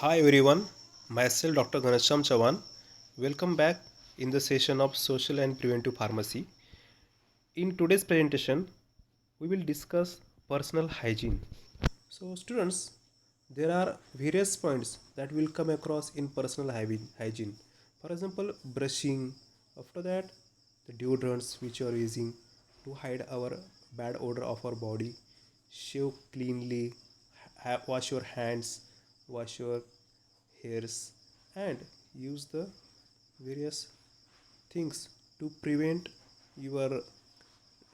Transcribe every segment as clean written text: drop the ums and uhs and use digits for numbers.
Hi everyone, myself Dr. Ghanasham Chavan. Welcome back in the session of Social and Preventive Pharmacy. In today's presentation, we will discuss personal hygiene. So students, there are various points that will come across in personal hygiene. For example, brushing, after that the deodorants which you are using to hide our bad odor of our body, shave cleanly, wash your hands, wash your hairs, and use the various things to prevent your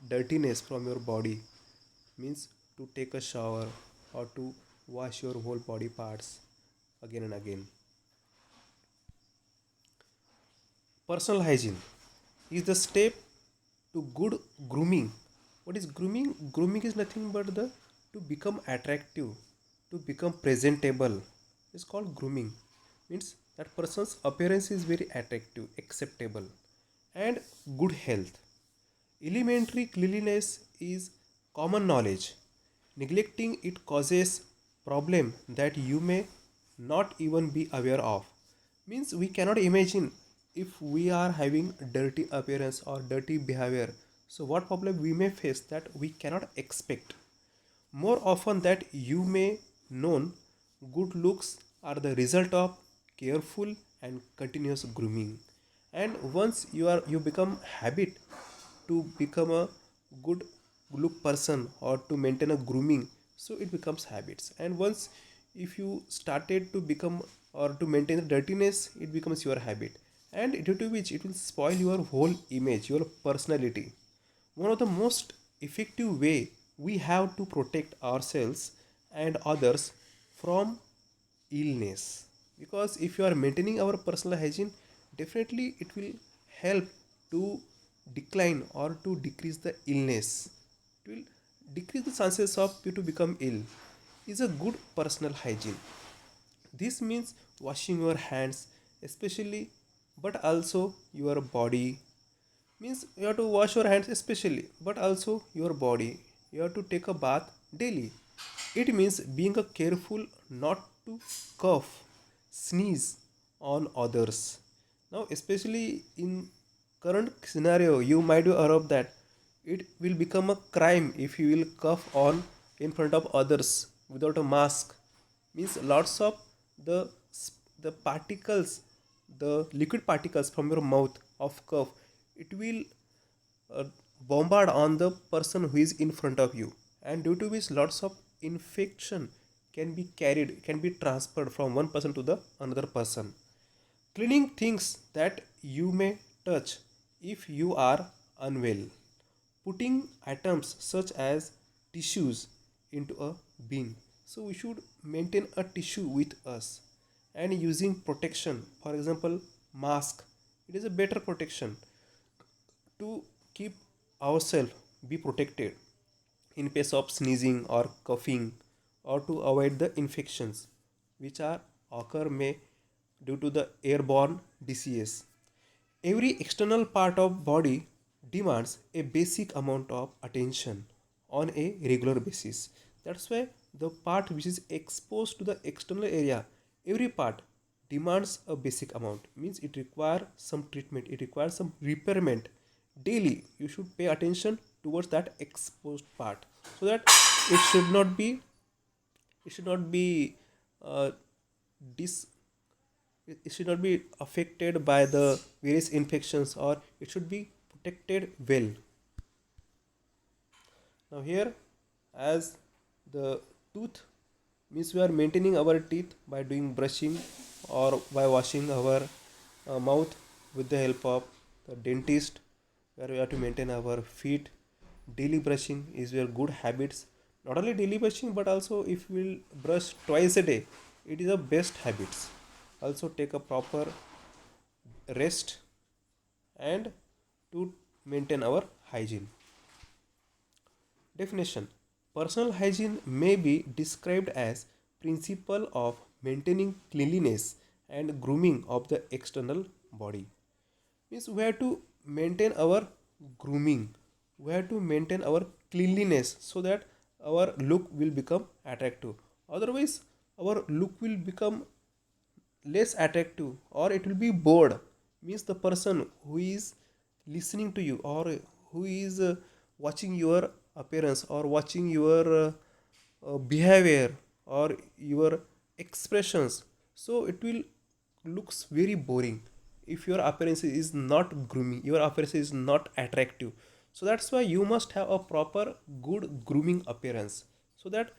dirtiness from your body, means to take a shower or to wash your whole body parts again and again. Personal hygiene is the step to good grooming. What is grooming? Grooming is nothing but the to become attractive, to become presentable. It's called grooming. Means that person's appearance is very attractive, acceptable, and good health. Elementary cleanliness is common knowledge. Neglecting it causes problem that you may not even be aware of. Means we cannot imagine if we are having dirty appearance or dirty behavior. So what problem we may face that we cannot expect. More often that you may known, good looks are the result of careful and continuous grooming. And once you become habit to become a good look person or to maintain a grooming, so it becomes habits. And once if you started to become or to maintain the dirtiness, it becomes your habit, and due to which it will spoil your whole image, your personality. One of the most effective way we have to protect ourselves and others from illness, because if you are maintaining our personal hygiene, definitely it will help to decline or to decrease the illness. It will decrease the chances of you to become ill. Is a good personal hygiene. This means washing your hands especially, but also your body. Means you have to wash your hands especially, but also your body. You have to take a bath daily. It means being a careful not to cough, sneeze on others. Now especially in current scenario, you might be aware of that it will become a crime if you will cough on in front of others without a mask. Means lots of the the particles, the liquid particles from your mouth of cough, it will uh, bombard on the person who is in front of you, and due to which lots of infection can be transferred from one person to the another person. Cleaning things that you may touch if you are unwell. Putting items such as tissues into a bin. So we should maintain a tissue with us, and using protection. For example, mask. It is a better protection to keep ourselves be protected in case of sneezing or coughing, or to avoid the infections which are occur may due to the airborne disease. Every external part of body demands a basic amount of attention on a regular basis. That's why the part which is exposed to the external area, every part demands a basic amount. Means it requires some treatment, it requires some repairment. Daily you should pay attention towards that exposed part, so that it should not be it should not be uh, dis it should not be affected by the various infections, or it should be protected well. Now here, as the tooth, means we are maintaining our teeth by doing brushing or by washing our mouth with the help of the dentist, where we have to maintain our feet. Daily brushing is your good habits. Not only daily brushing, but also if we will brush twice a day, it is a best habits. Also take a proper rest and to maintain our hygiene. Definition: personal hygiene may be described as principle of maintaining cleanliness and grooming of the external body. Means we have to maintain our grooming, we have to maintain our cleanliness, so that our look will become attractive. Otherwise our look will become less attractive, or it will be bored. Means the person who is listening to you, or who is watching your appearance, or watching your behavior, or your expressions, so it will looks very boring if your appearance is not grooming, your appearance is not attractive. So that's why you must have a proper good grooming appearance, so that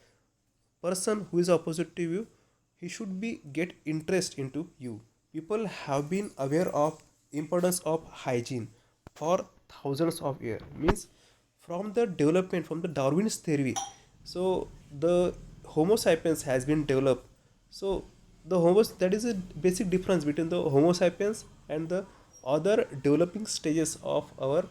person who is opposite to you, he should be get interest into you. People have been aware of importance of hygiene for thousands of years. Means from the development, from the Darwin's theory, so the homo sapiens has been developed. So the homo, that is a basic difference between the homo sapiens and the other developing stages of our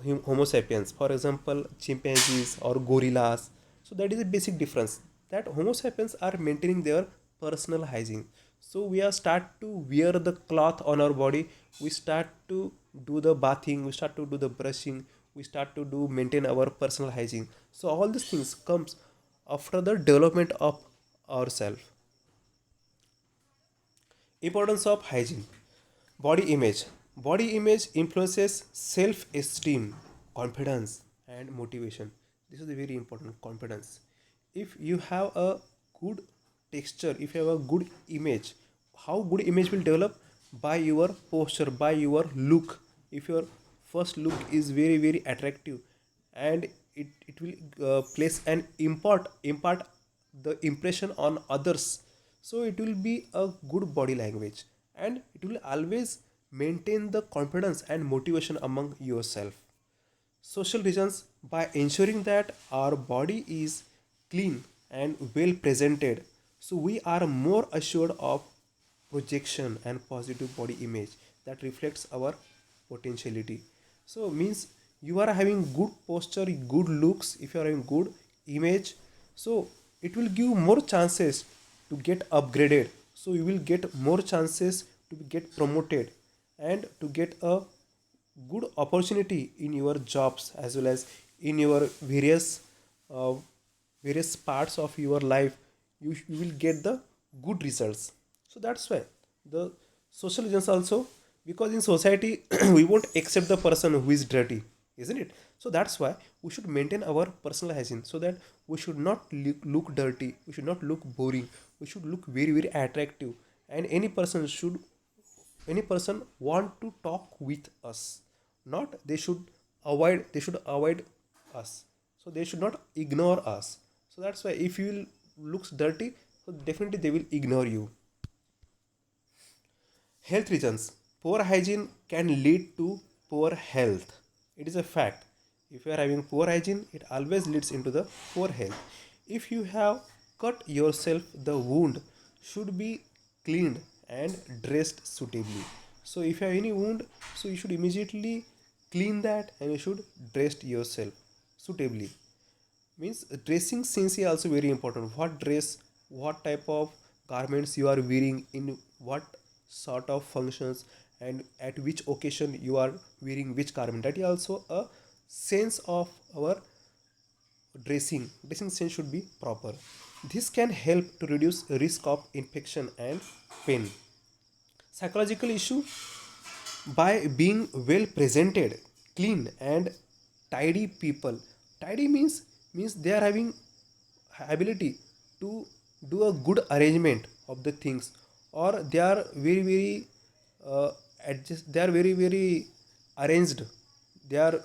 homo sapiens, for example chimpanzees or gorillas. So that is a basic difference, that homo sapiens are maintaining their personal hygiene. So we are start to wear the cloth on our body, we start to do the bathing, we start to do the brushing, we start to do maintain our personal hygiene. So all these things comes after the development of ourself. Importance of hygiene. Body image. Body image influences self esteem, confidence, and motivation. This is a very important, confidence. If you have a good texture, if you have a good image, how good image will develop? By your posture, by your look. If your first look is very very attractive, and it will place an impart the impression on others, so it will be a good body language, and it will always maintain the confidence and motivation among yourself. Social reasons. By ensuring that our body is clean and well presented, so we are more assured of projection and positive body image that reflects our potentiality. So means you are having good posture, good looks, if you are having good image, so it will give more chances to get upgraded, so you will get more chances to get promoted, and to get a good opportunity in your jobs, as well as in your uh, various parts of your life. You will get the good results. So that's why the social reasons also, because in society we won't accept the person who is dirty, isn't it? So that's why we should maintain our personal hygiene, so that we should not look dirty, we should not look boring, we should look very very attractive, and any person want to talk with us, not they should avoid us, so they should not ignore us. So that's why if you looks dirty, so definitely they will ignore you. Health reasons. Poor hygiene can lead to poor health. It is a fact. If you are having poor hygiene, it always leads into the poor health. If you have cut yourself, the wound should be cleaned and dressed suitably. So if you have any wound, so you should immediately clean that, and you should dress yourself suitably. Means dressing sense is also very important. What dress, what type of garments you are wearing, in what sort of functions, and at which occasion you are wearing which garment, that is also a sense of our dressing sense should be proper. This can help to reduce risk of infection and pain. Psychological issue. By being well presented, clean and tidy people, tidy means they are having ability to do a good arrangement of the things, or they are very very uh, adjust, they are very very arranged, they are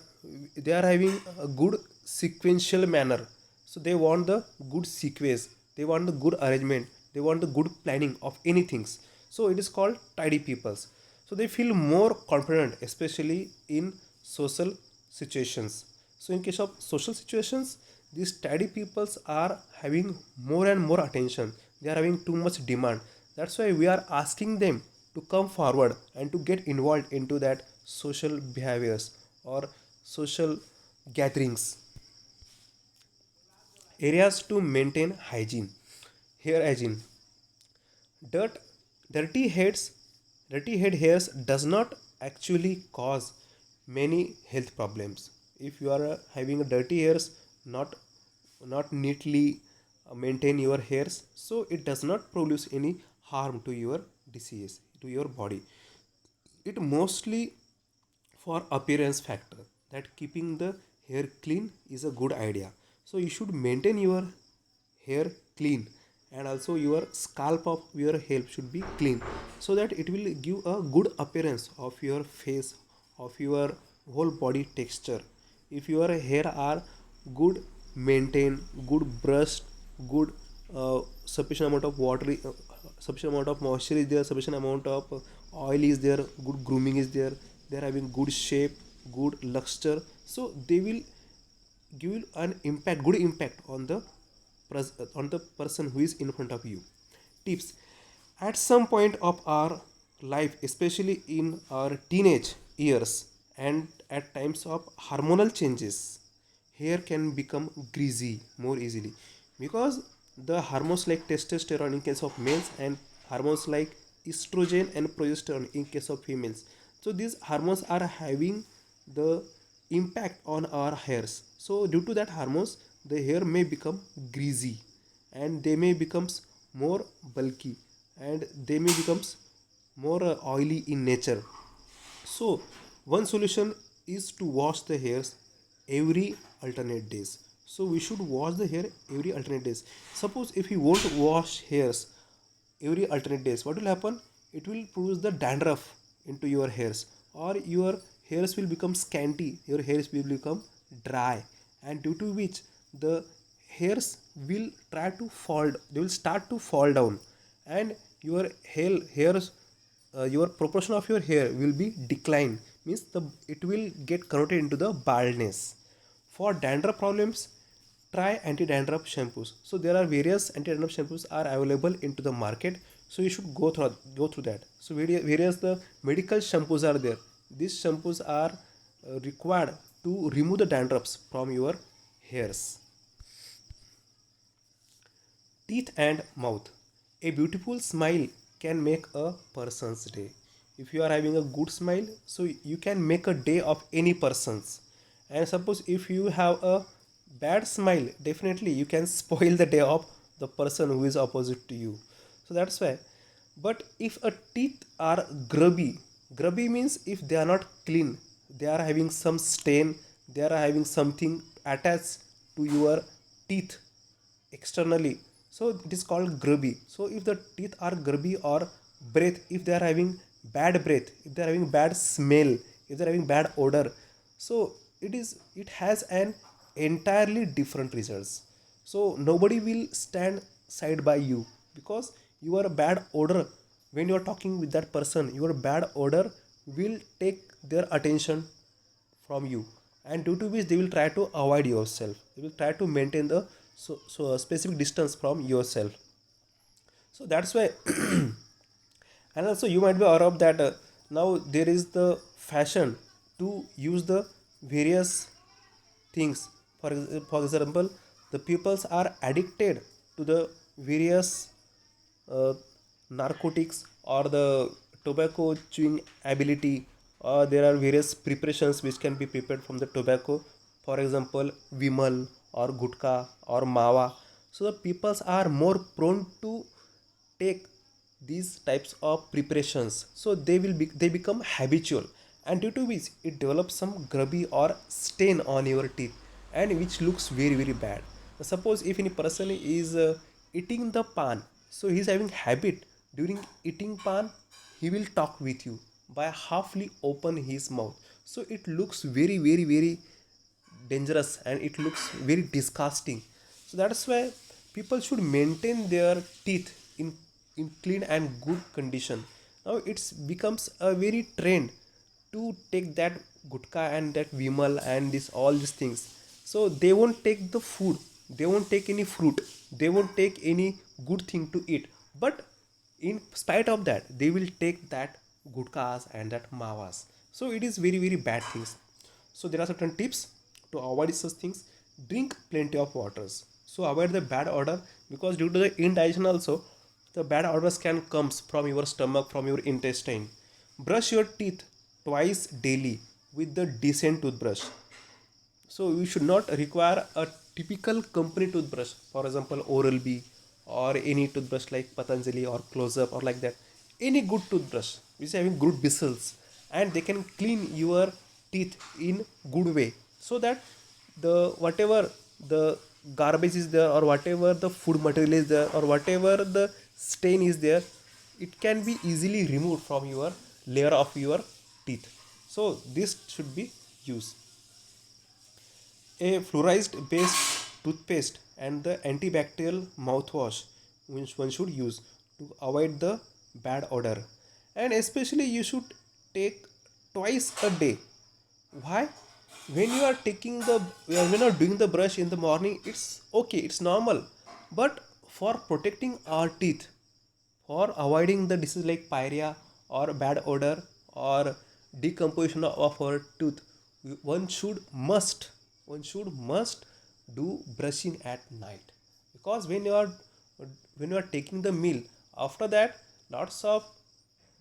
they are having a good sequential manner. So they want the good sequence, they want the good arrangement, they want the good planning of anything. So it is called tidy peoples. So they feel more confident, especially in social situations. So in case of social situations, these tidy peoples are having more and more attention, they are having too much demand. That's why we are asking them to come forward and to get involved into that social behaviors or social gatherings. Areas to maintain hygiene. Hair hygiene. Dirt, dirty heads, dirty head hairs does not actually cause many health problems. If you are having a dirty hairs, not not neatly maintain your hairs, so it does not produce any harm to your disease to your body. It mostly for appearance factor, that keeping the hair clean is a good idea. So you should maintain your hair clean, and also your scalp of your hair should be clean, so that it will give a good appearance of your face, of your whole body texture. If your hair are good maintained, good brushed, good sufficient amount of water, sufficient amount of moisture is there, sufficient amount of oil is there, good grooming is there, they are having good shape, good luster, so they will give an impact, good impact on the on the person who is in front of you. Tips: at some point of our life, especially in our teenage years and at times of hormonal changes, hair can become greasy more easily, because the hormones like testosterone in case of males and hormones like estrogen and progesterone in case of females, so these hormones are having the impact on our hairs. So due to that hormones, the hair may become greasy, and they may becomes more bulky, and they may becomes more oily in nature. So one solution is to wash the hairs every alternate days. So we should wash the hair every alternate days. Suppose if you won't wash hairs every alternate days, what will happen? It will produce the dandruff into your hairs, or your hairs will become scanty, your hairs will become dry, and due to which the hairs will try to fall, they will start to fall down, and your hairs, your proportion of your hair will be decline, means the it will get converted into the baldness. For dandruff problems, try anti-dandruff shampoos. So there are various anti-dandruff shampoos are available into the market, so you should go through that. So various the medical shampoos are there. These shampoos are required to remove the dandruffs from your hairs. Teeth and mouth. A beautiful smile can make a person's day. If you are having a good smile, so you can make a day of any person's. And suppose if you have a bad smile, definitely you can spoil the day of the person who is opposite to you. So that's why. But if a teeth are grubby means if they are not clean, they are having some stain, they are having something attached to your teeth externally, so it is called grubby. So if the teeth are grubby, or breath, if they are having bad breath, if they are having bad smell, if they are having bad odor, so it has an entirely different results. So nobody will stand side by you, because your bad odor, when you are talking with that person, your bad odor will take their attention from you, and due to which they will try to avoid yourself, they will try to maintain the a specific distance from yourself. So that's why and also you might be aware of that now there is the fashion to use the various things. For example, the peoples are addicted to the various uh, narcotics or the tobacco chewing ability, or there are various preparations which can be prepared from the tobacco, for example vimal or gutka or mawa. So the peoples are more prone to take these types of preparations, so they become habitual, and due to which it develops some grubby or stain on your teeth, and which looks very very bad. Suppose if any person is eating the pan, so he is having habit, during eating pan he will talk with you by halfly open his mouth, so it looks very very very dangerous, and it looks very disgusting. So that's why people should maintain their teeth in clean and good condition. Now it becomes a very trend to take that gutka and that vimal and this all these things. So they won't take the food, they won't take any fruit, they won't take any good thing to eat, but in spite of that they will take that gutkas and that mawas. So it is very very bad things. So there are certain tips to avoid such things. Drink plenty of waters, so avoid the bad odor, because due to the indigestion also, the bad odors can comes from your stomach, from your intestine. Brush your teeth twice daily with the decent toothbrush. So you should not require a typical company toothbrush, for example Oral B or any toothbrush like Patanjali or Close Up or like that. any good toothbrush which is having good bristles, and they can clean your teeth in good way, so that the whatever the garbage is there, or whatever the food material is there, or whatever the stain is there, it can be easily removed from your layer of your teeth. So this should be used. A fluoride based toothpaste and the antibacterial mouthwash which one should use to avoid the bad odor. And especially you should take twice a day. Why? When you are taking the when you are doing the brush in the morning, it's okay, it's normal. But for protecting our teeth, for avoiding the disease like pyorrhea or bad odor or decomposition of our tooth, one should must do brushing at night. Because when you are taking the meal, after that lots of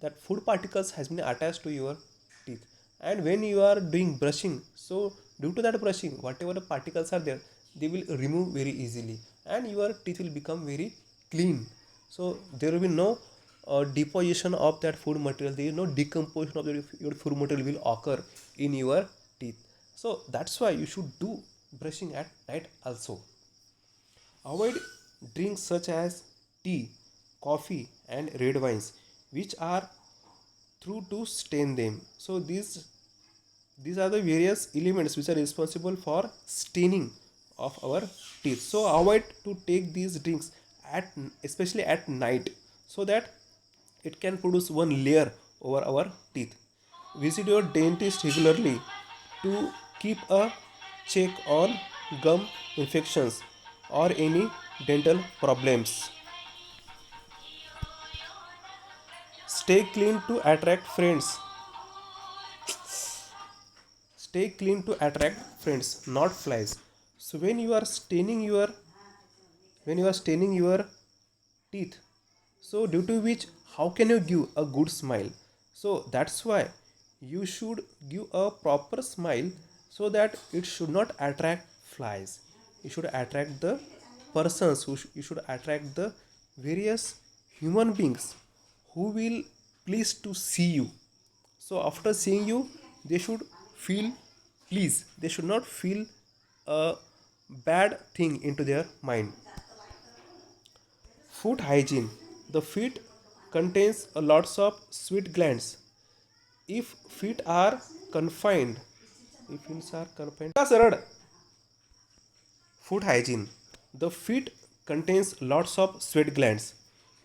that food particles has been attached to your teeth, and when you are doing brushing, so due to that brushing, whatever the particles are there, they will remove very easily, and your teeth will become very clean. So there will be no deposition of that food material, there is no decomposition of your food material will occur in your teeth. So that's why you should do brushing at night also. Avoid drinks such as tea, coffee, and red wines, which are through to stain them. So these are the various elements which are responsible for staining of our teeth. So avoid to take these drinks at especially at night, so that it can produce one layer over our teeth. Visit your dentist regularly to keep a check on gum infections or any dental problems. Stay clean to attract friends. Stay clean to attract friends, not flies. So when you are staining your teeth, so due to which, how can you give a good smile? So that's why you should give a proper smile, so that it should not attract flies. You should attract the persons you should attract the various human beings who will please to see you. So after seeing you, they should feel please, they should not feel a bad thing into their mind. Foot hygiene. The feet contains a lots of sweat glands. If feet are confined, if feet are confined, foot hygiene. The feet contains lots of sweat glands.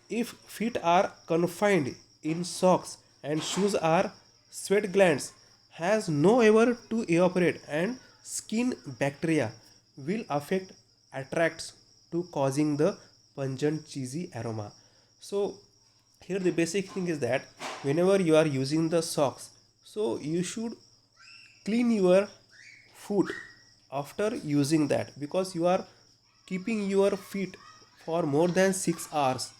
If feet are confined in socks and shoes, are sweat glands has no ever to evaporate, and skin bacteria will affect attracts to causing the pungent cheesy aroma. So here the basic thing is that whenever you are using the socks, so you should clean your foot after using that, because you are keeping your feet for more than 6 hours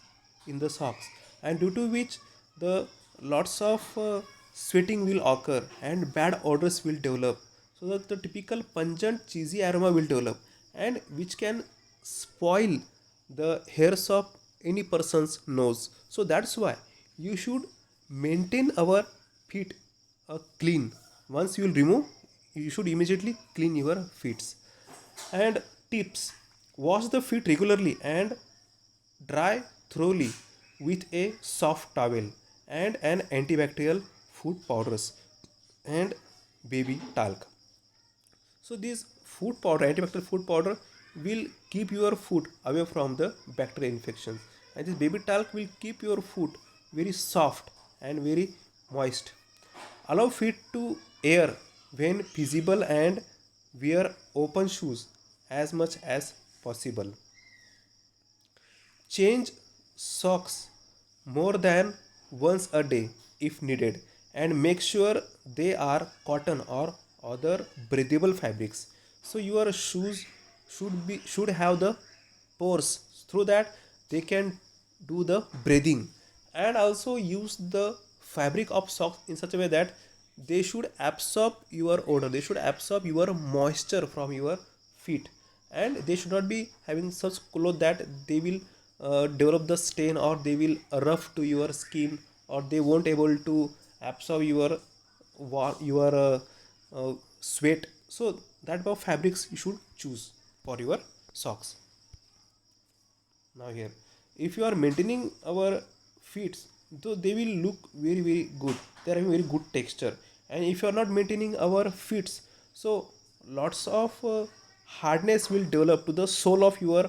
in the socks, and due to which the lots of sweating will occur and bad odors will develop, so that the typical pungent cheesy aroma will develop, and which can spoil the hairs of any person's nose. So that's why you should maintain our feet clean. Once you will remove, you should immediately clean your feet. And tips: wash the feet regularly and dry thoroughly with a soft towel and an antibacterial food powders and baby talc. So this food powder, antibacterial food powder, will keep your foot away from the bacterial infections, and this baby talc will keep your foot very soft and very moist. Allow feet to air when feasible, and wear open shoes as much as possible. Change socks more than once a day if needed, and make sure they are cotton or other breathable fabrics. So your shoes should have the pores, through that they can do the breathing. And also use the fabric of socks in such a way that they should absorb your odor, they should absorb your moisture from your feet, and they should not be having such clothes that they will develop the stain, or they will rough to your skin, or they won't able to absorb your sweat. So that type of fabrics you should choose for your socks. Now here, if you are maintaining our feet, though they will look very very good, they are having very good texture. And if you are not maintaining our feet, so lots of hardness will develop to the sole of your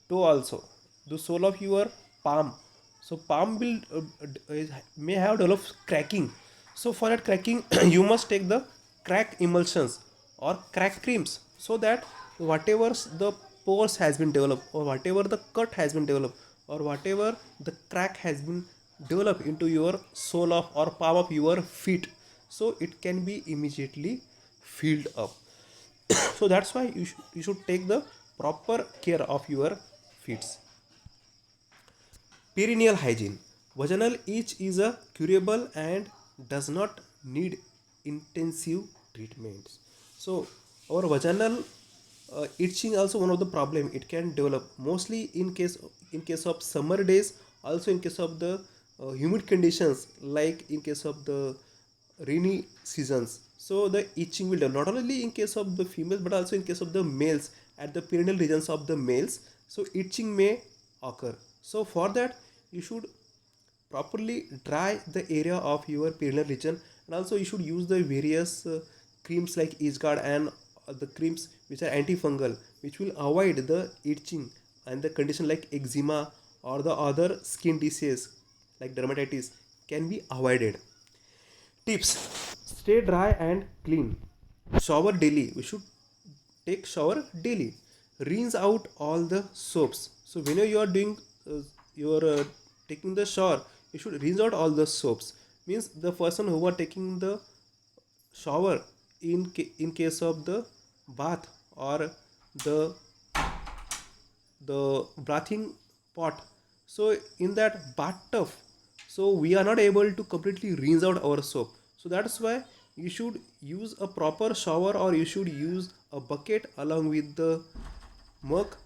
toe also, the sole of your palm. So palm will may have developed cracking. So for that cracking you must take the crack emulsions or crack creams, so that whatever the pores has been developed, or whatever the cut has been developed, or whatever the crack has been developed into your sole of or palm of your feet, so it can be immediately filled up. So that's why you should take the proper care of your feet. Perineal hygiene. Vaginal itch is a curable and does not need intensive treatments. So our vaginal itching also one of the problem it can develop mostly in case of summer days, also in case of the humid conditions, like in case of the rainy seasons. So the itching will develop not only in case of the females but also in case of the males at the perineal regions of the males. So itching may occur. So for that you should properly dry the area of your perineal region, and also you should use the various creams like Guard and the creams which are antifungal, which will avoid the itching and the condition like eczema or the other skin disease like dermatitis can be avoided. Tips: stay dry and clean. Shower daily. We should take shower daily. Rinse out all the soaps. So whenever you are doing you are taking the shower, you should rinse out all the soaps. Means the person who are taking the shower in case of the bath or the the bathing pot, so in that bathtub, so we are not able to completely rinse out our soap. So that's why you should use a proper shower, or you should use a bucket along with the mug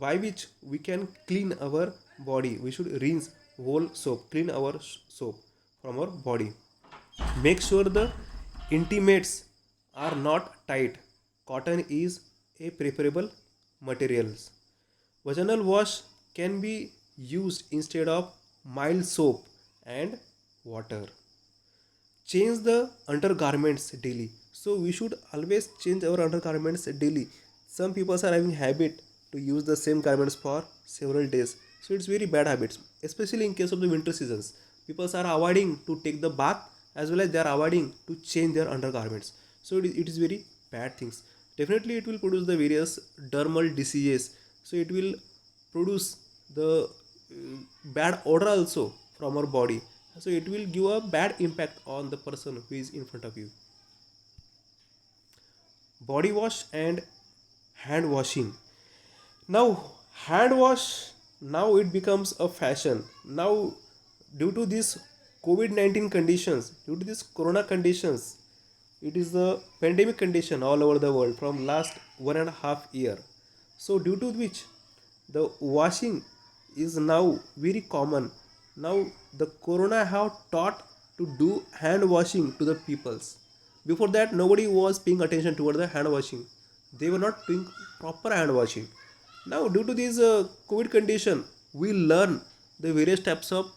by which we can clean our body. We should rinse whole soap, clean our soap from our body. Make sure the intimates are not tight. Cotton is a preferable materials. Vaginal wash can be used instead of mild soap and water. Change the undergarments daily. So we should always change our undergarments daily. Some people are having habit to use the same garments for several days, so it's very bad habits, especially in case of the winter seasons. People are avoiding to take the bath, as well as they are avoiding to change their undergarments. So it is very bad things. Definitely it will produce the various dermal diseases. So it will produce the bad odor also from our body. So it will give a bad impact on the person who is in front of you. Body wash and hand washing. Now hand wash, now it becomes a fashion now, due to this COVID-19 conditions, due to this corona conditions. It is the pandemic condition all over the world from last 1.5 year. So due to which the washing is now very common. Now the corona have taught to do hand washing to the peoples. Before that nobody was paying attention toward the hand washing. They were not doing proper hand washing. Now due to this COVID condition, we learn the various types of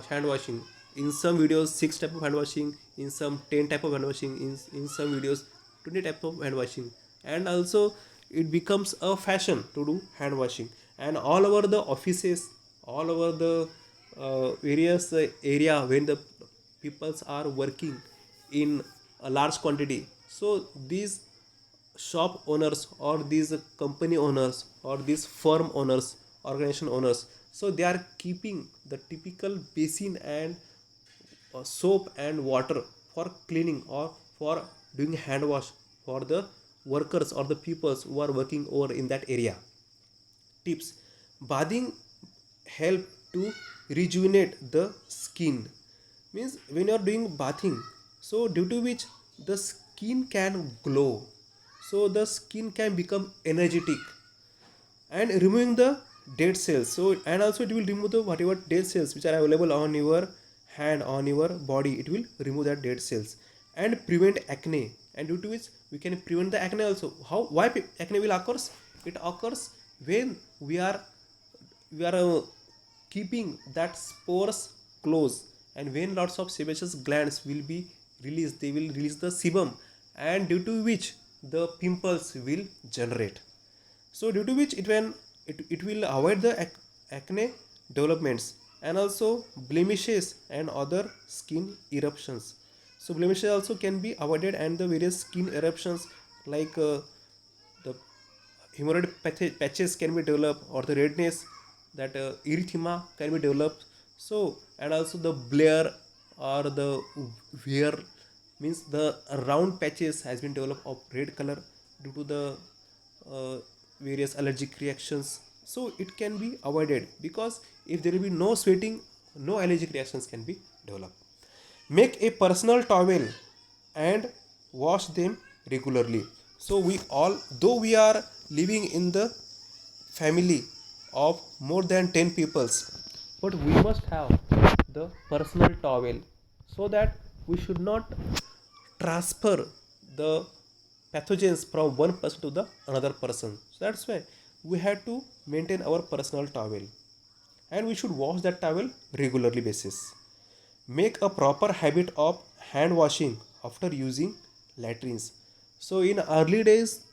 hand washing. In some videos 6 type of hand washing, in some 10 type of hand washing, in some videos 20 type of hand washing. And also it becomes a fashion to do hand washing, and all over the offices, all over the various area when the peoples are working in a large quantity. So these shop owners or these company owners or these firm owners, organization owners, so they are keeping the typical basin and soap and water for cleaning or for doing hand wash for the workers or the peoples who are working over in that area. Tips: bathing help to rejuvenate the skin. Means when you are doing bathing, so due to which the skin can glow, so the skin can become energetic, and removing the dead cells. So and also it will remove the whatever dead cells which are available on your hand, on your body. It will remove that dead cells and prevent acne, and due to which we can prevent the acne also. How, why acne will occurs? It occurs when we are keeping that spores close, and when lots of sebaceous glands will be released, they will release the sebum, and due to which the pimples will generate. So due to which it will avoid the acne developments, and also blemishes and other skin eruptions. So blemishes also can be avoided, and the various skin eruptions like the hemorrhoid patches can be developed, or the redness, that erythema can be developed. So and also the blare or the wear, means the round patches has been developed of red color due to the uh, various allergic reactions. So it can be avoided, because if there will be no sweating, no allergic reactions can be developed. Make a personal towel and wash them regularly. So we all, though we are living in the family of more than 10 peoples, but we must have the personal towel, so that we should not transfer the pathogens from one person to the another person. So that's why we have to maintain our personal towel, and we should wash that towel regularly basis. Make a proper habit of hand washing after using latrines. So in early days,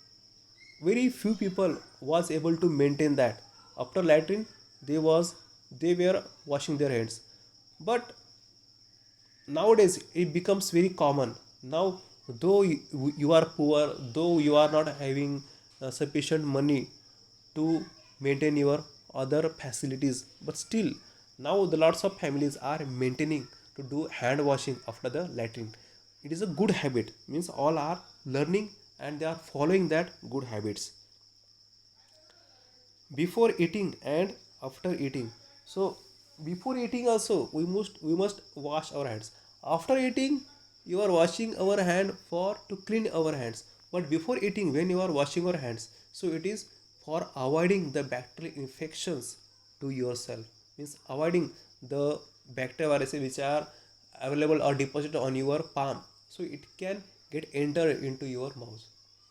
very few people was able to maintain that. After latrine, they were washing their hands. But nowadays it becomes very common. Now, though you are poor, though you are not having sufficient money to maintain your other facilities, but still now the lots of families are maintaining to do hand washing after the latrine. It is a good habit, means all are learning and they are following that good habits before eating and after eating. So before eating also we must wash our hands. After eating, you are washing our hand for to clean our hands, but before eating, when you are washing your hands, so it is for avoiding the bacterial infections to yourself, means avoiding the bacteria viruses which are available or deposited on your palm, so it can get enter into your mouth.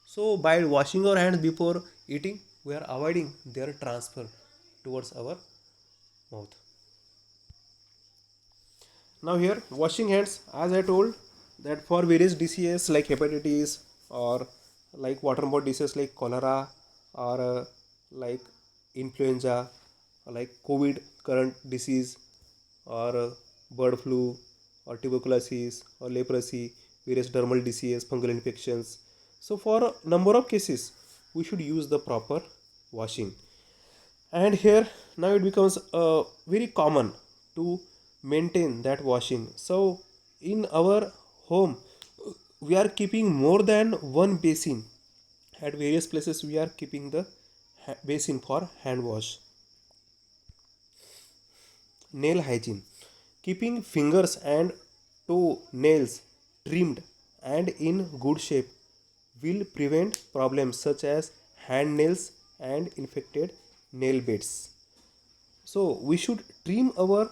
So by washing our hands before eating, we are avoiding their transfer towards our mouth. Now here, washing hands, as I told, that for various diseases like hepatitis, or like waterborne diseases like cholera, or like influenza, or like COVID current disease, or bird flu, or tuberculosis, or leprosy, various dermal diseases, fungal infections. So for a number of cases, we should use the proper washing. And here now it becomes very common to maintain that washing. So in our home, we are keeping more than one basin. At various places we are keeping the basin for hand wash. Nail hygiene, keeping fingers and toe nails trimmed and in good shape will prevent problems such as hand nails and infected nail beds. So we should trim our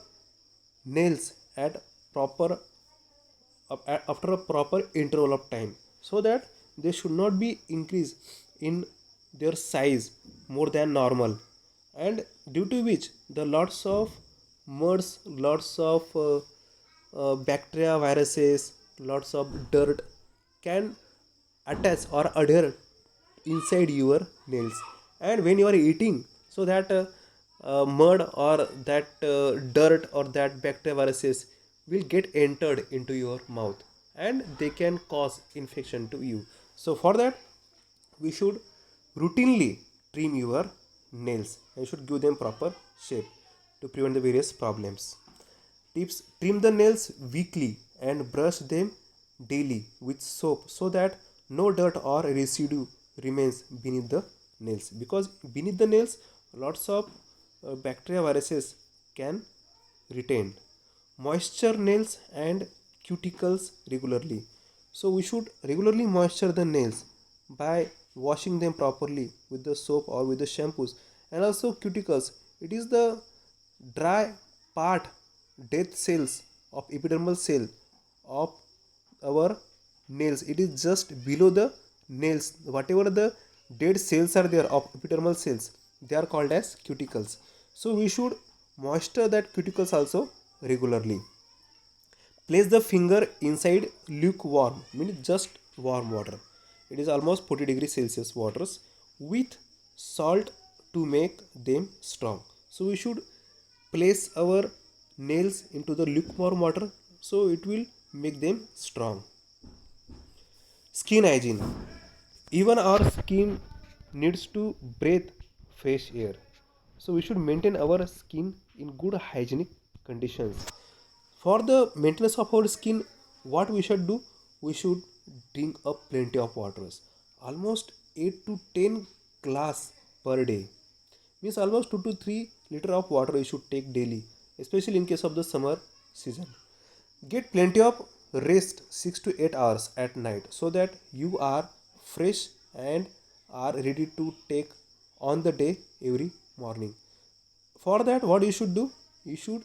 nails at proper after a proper interval of time, so that they should not be increased in their size more than normal, and due to which the lots of muds, lots of bacteria, viruses, lots of dirt can attach or adhere inside your nails. And when you are eating, so that mud or that dirt or that bacteria, viruses will get entered into your mouth, and they can cause infection to you. So for that, we should routinely trim your nails and should give them proper shape to prevent the various problems. Tips: trim the nails weekly and brush them daily with soap, so that no dirt or residue remains beneath the nails, because beneath the nails lots of bacteria, viruses can retain. Moisture nails and cuticles regularly. So we should regularly moisture the nails by washing them properly with the soap or with the shampoos. And also cuticles, It is the dry part, dead cells of epidermal cell of our nails. It is just below the nails. Whatever the dead cells are there of epidermal cells, they are called as cuticles. So we should moisture that cuticles also regularly. Place the finger inside lukewarm, means just warm water. It is almost 40 degrees Celsius waters with salt to make them strong. So we should place our nails into the lukewarm water, so it will make them strong. Skin hygiene. Even our skin needs to breathe fresh air. So we should maintain our skin in good hygienic conditions. For the maintenance of our skin, what we should do? We should drink up plenty of waters. Almost 8 to 10 glass per day. Means almost 2 to 3 liter of water you should take daily, especially in case of the summer season. Get plenty of rest, 6 to 8 hours at night, so that you are fresh and are ready to take on the day every morning. For that, what you should do? You should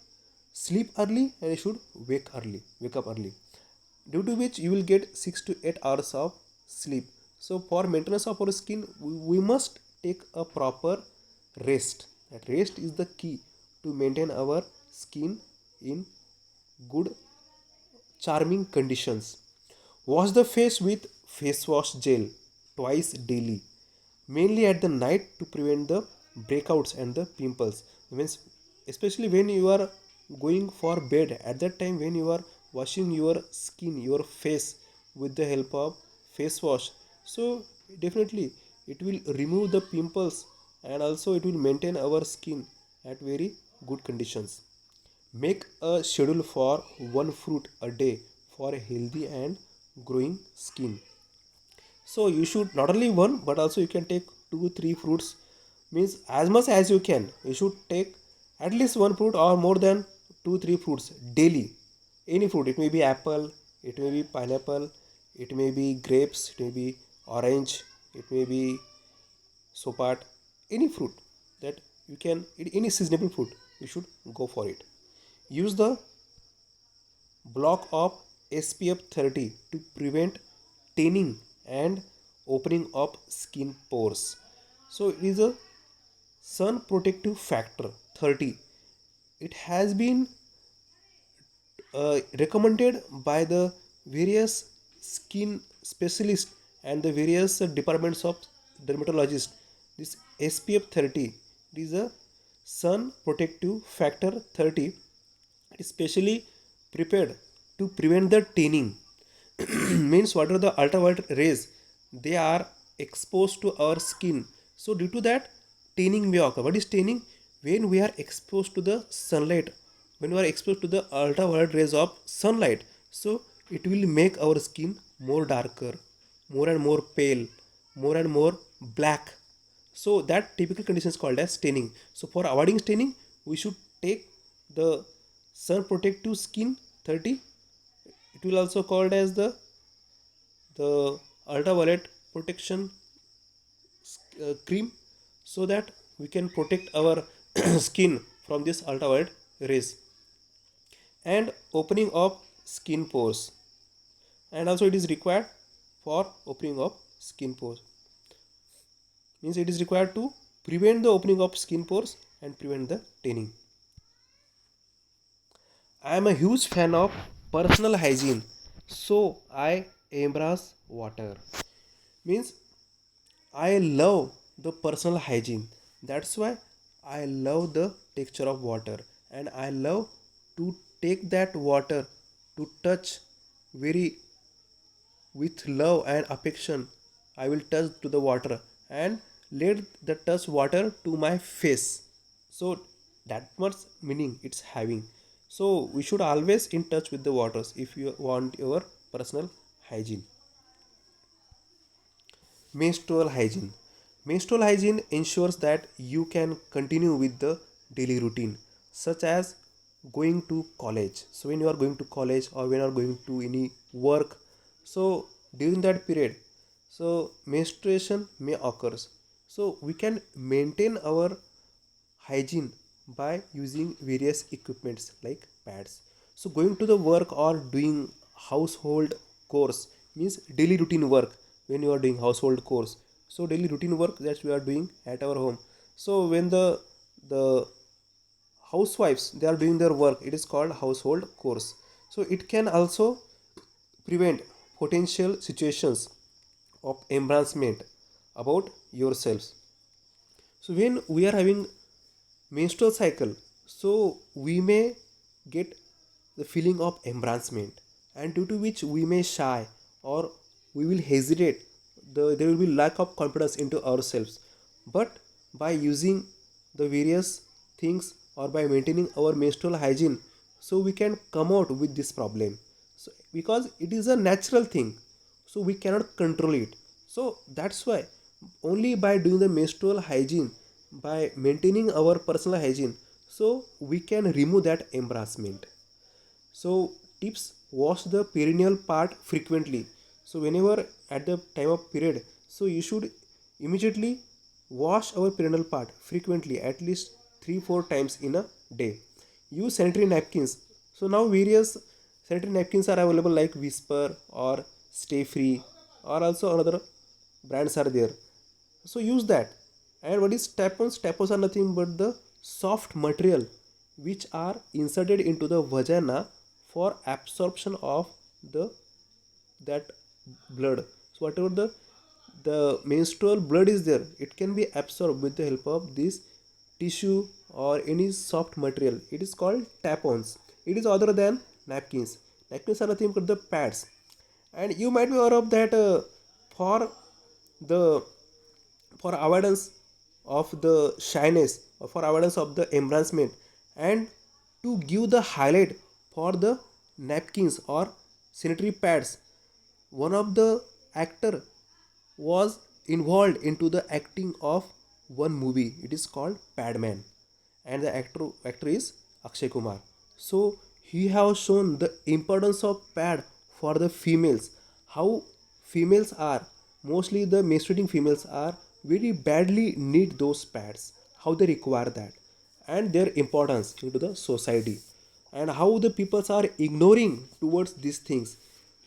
sleep early and you should wake up early, due to which you will get 6 to 8 hours of sleep. So for maintenance of our skin, we must take a proper rest. That rest is the key to maintain our skin in good charming conditions. Wash the face with face wash gel twice daily, mainly at the night to prevent the breakouts and the pimples. Means especially when you are going for bed, at that time when you are washing your skin, your face with the help of face wash, so definitely it will remove the pimples and also it will maintain our skin at very good conditions. Make a schedule for one fruit a day for a healthy and growing skin. So you should not only one but also you can take 2 3 fruits, means as much as you can. You should take at least one fruit or more than 2 3 fruits daily. Any fruit, it may be apple, it may be pineapple, it may be grapes, it may be orange, it may be sopat, any fruit that you can, any seasonable fruit, you should go for it. Use the block of SPF 30 to prevent tanning and opening of skin pores. So it is a sun protective factor 30. It has been recommended by the various skin specialists and the various departments of dermatologists. This SPF 30, it is a sun protective factor 30, especially prepared to prevent the tanning. Means what are the ultraviolet rays, they are exposed to our skin, so due to that tanning may occur. What is tanning? When we are exposed to the sunlight, when we are exposed to the ultraviolet rays of sunlight, so it will make our skin more darker, more and more pale, more and more black. So that typical condition is called as staining. So for avoiding staining, we should take the sun protective skin 30. It will also called as the ultraviolet protection cream, so that we can protect our skin from this ultraviolet rays. And opening of skin pores, and also it is required for opening of skin pores, means it is required to prevent the opening of skin pores and prevent the tanning. I am a huge fan of personal hygiene, so I embrace water. Means I love the personal hygiene. That's why I love the texture of water, and I love to take that water to touch very with love and affection. I will touch to the water and let the touch water to my face. So that much meaning it's having. So we should always in touch with the waters if you want your personal hygiene. Menstrual hygiene. Menstrual hygiene ensures that you can continue with the daily routine, such as going to college. So when you are going to college or when you are going to any work, so during that period, so menstruation may occurs. So we can maintain our hygiene by using various equipments like pads. So going to the work or doing household chores means daily routine work. When you are doing household chores, so daily routine work that we are doing at our home. So when the housewives they are doing their work, it is called household chores. So it can also prevent potential situations of embarrassment about yourselves. So when we are having menstrual cycle, so we may get the feeling of embarrassment, and due to which we may shy or we will hesitate, there will be lack of confidence into ourselves. But by using the various things or by maintaining our menstrual hygiene, so we can come out with this problem. So because it is a natural thing, so we cannot control it. So that's why only by doing the menstrual hygiene, by maintaining our personal hygiene, so we can remove that embarrassment. So tips: wash the perineal part frequently. So whenever at the time of period, so you should immediately wash our perineal part frequently, at least 3 4 times in a day. Use sanitary napkins. So now various sanitary napkins are available like Whisper or Stay Free, or also another brands are there. So use that. And what is tampons? Tampons are nothing but the soft material which are inserted into the vagina for absorption of the that blood. So whatever the menstrual blood is there, it can be absorbed with the help of this tissue or any soft material. It is called tampons. It is other than napkins. Napkins are nothing but the pads. And you might be aware of that, for the for avoidance of the shyness or for avoidance of the embarrassment, and to give the highlight for the napkins or sanitary pads, one of the actor was involved into the acting of one movie. It is called Padman, and the actor is Akshay Kumar. So he has shown the importance of pad for the females. How females are, mostly the menstruating females are very badly need those pads, how they require that, and their importance into the society, and how the peoples are ignoring towards these things.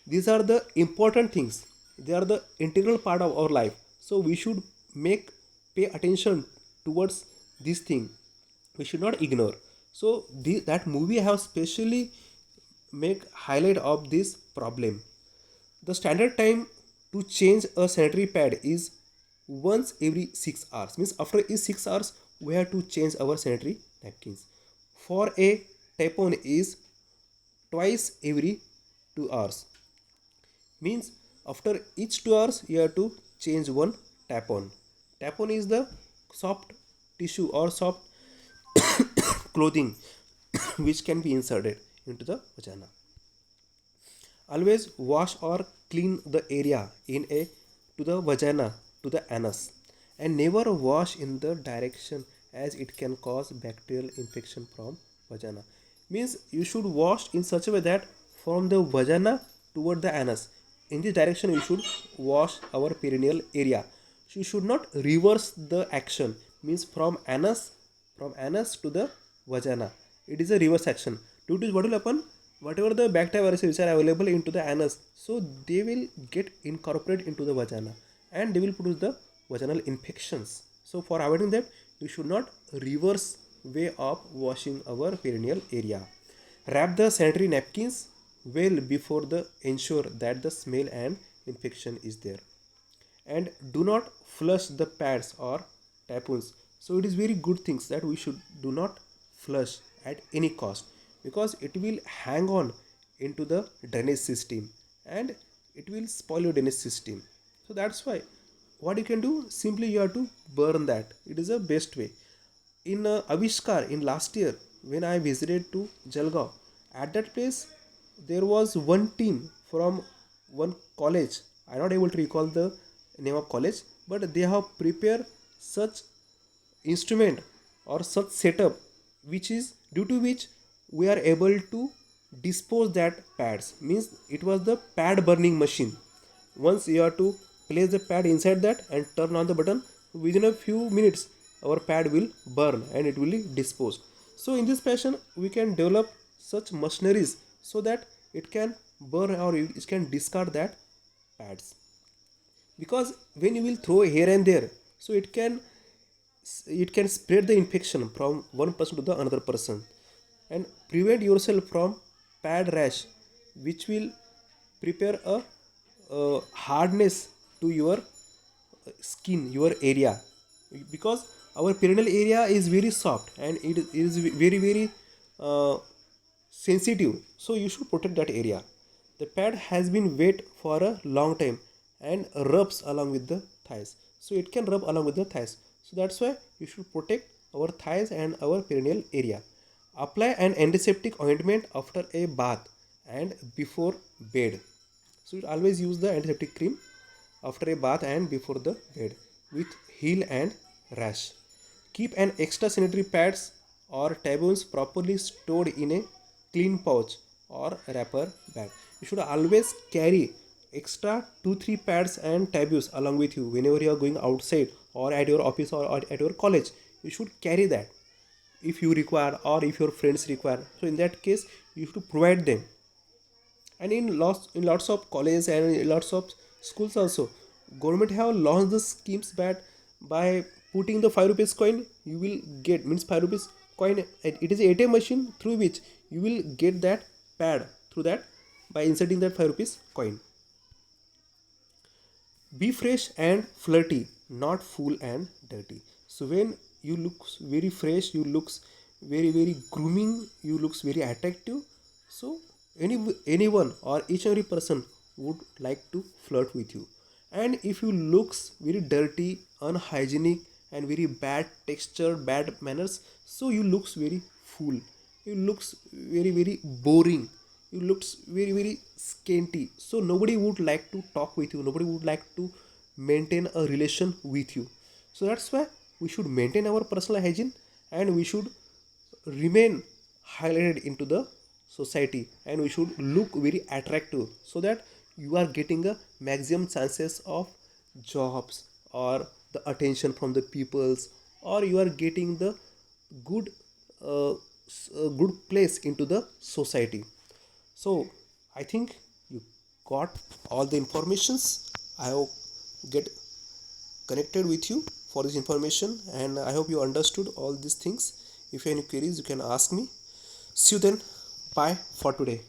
These are the important things. They are the integral part of our life. So we should make pay attention towards this thing. We should not ignore. So that movie have specially make highlight of this problem. The standard time to change a sanitary pad is once every 6 hours. Means after is 6 hours we have to change our sanitary napkins. For a tampon is twice every 2 hours. Means after each 2 hours you have to change one tampon. Tampon is the soft tissue or soft clothing which can be inserted into the vagina. Always wash or clean the area in a to the vagina to the anus, and never wash in the direction as it can cause bacterial infection from vagina. Means you should wash in such a way that from the vagina toward the anus, in this direction you should wash our perineal area. So you should not reverse the action. Means from anus to the vagina, it is a reverse action. Due to what will happen, whatever the bacteria viruses which are available into the anus, so they will get incorporated into the vagina and they will produce the vaginal infections. So for avoiding that, you should not reverse way of washing our perineal area. Wrap the sanitary napkins well before the ensure that the smell and infection is there. And do not flush the pads or tampons. So it is very good things that we should do not flush at any cost, because it will hang on into the drainage system and it will spoil your drainage system. So that's why what you can do, simply you have to burn that. It is the best way. In Avishkar in last year, when I visited to Jalgaon, at that place there was one team from one college. I am not able to recall the name of college, but they have prepared such instrument or such setup, which is due to which we are able to dispose that pads. Means it was the pad burning machine. Once you have to place the pad inside that and turn on the button, within a few minutes our pad will burn and it will be disposed. So in this fashion we can develop such machineries so that it can burn or it can discard that pads, because when you will throw here and there, so it can spread the infection from one person to the another person, and prevent yourself from pad rash, which will prepare a hardness to your skin, your area, because our perineal area is very soft and it is very very uh, sensitive, so you should protect that area. The pad has been wet for a long time and rubs along with the thighs, so it can rub along with the thighs, so that's why you should protect our thighs and our perineal area. Apply an antiseptic ointment after a bath and before bed. So you always use the antiseptic cream after a bath and before the bed with heel and rash. Keep an extra sanitary pads or taboos properly stored in a clean pouch or wrapper bag. You should always carry extra 2-3 pads and taboos along with you whenever you are going outside or at your office or at your college. You should carry that if you require or if your friends require. So in that case, you have to provide them. And in lots of colleges and in lots of schools also, government have launched the schemes that by putting the 5 rupees coin you will get, means 5 rupees coin, it is a ATM machine through which you will get that pad through that by inserting that 5 rupees coin. Be fresh and flirty, not full and dirty. So when you look very fresh, you looks very very grooming, you looks very attractive, so anyone or each and every person would like to flirt with you. And if you looks very dirty, unhygienic and very bad texture, bad manners, so you looks very fool, you looks very very boring, you looks very very scanty, so nobody would like to talk with you, nobody would like to maintain a relation with you. So that's why we should maintain our personal hygiene and we should remain highlighted into the society and we should look very attractive, so that you are getting a maximum chances of jobs or the attention from the peoples, or you are getting the good good place into the society. So I think you got all the informations. I hope get connected with you for this information and I hope you understood all these things. If you have any queries you can ask me. See you then. Bye for today.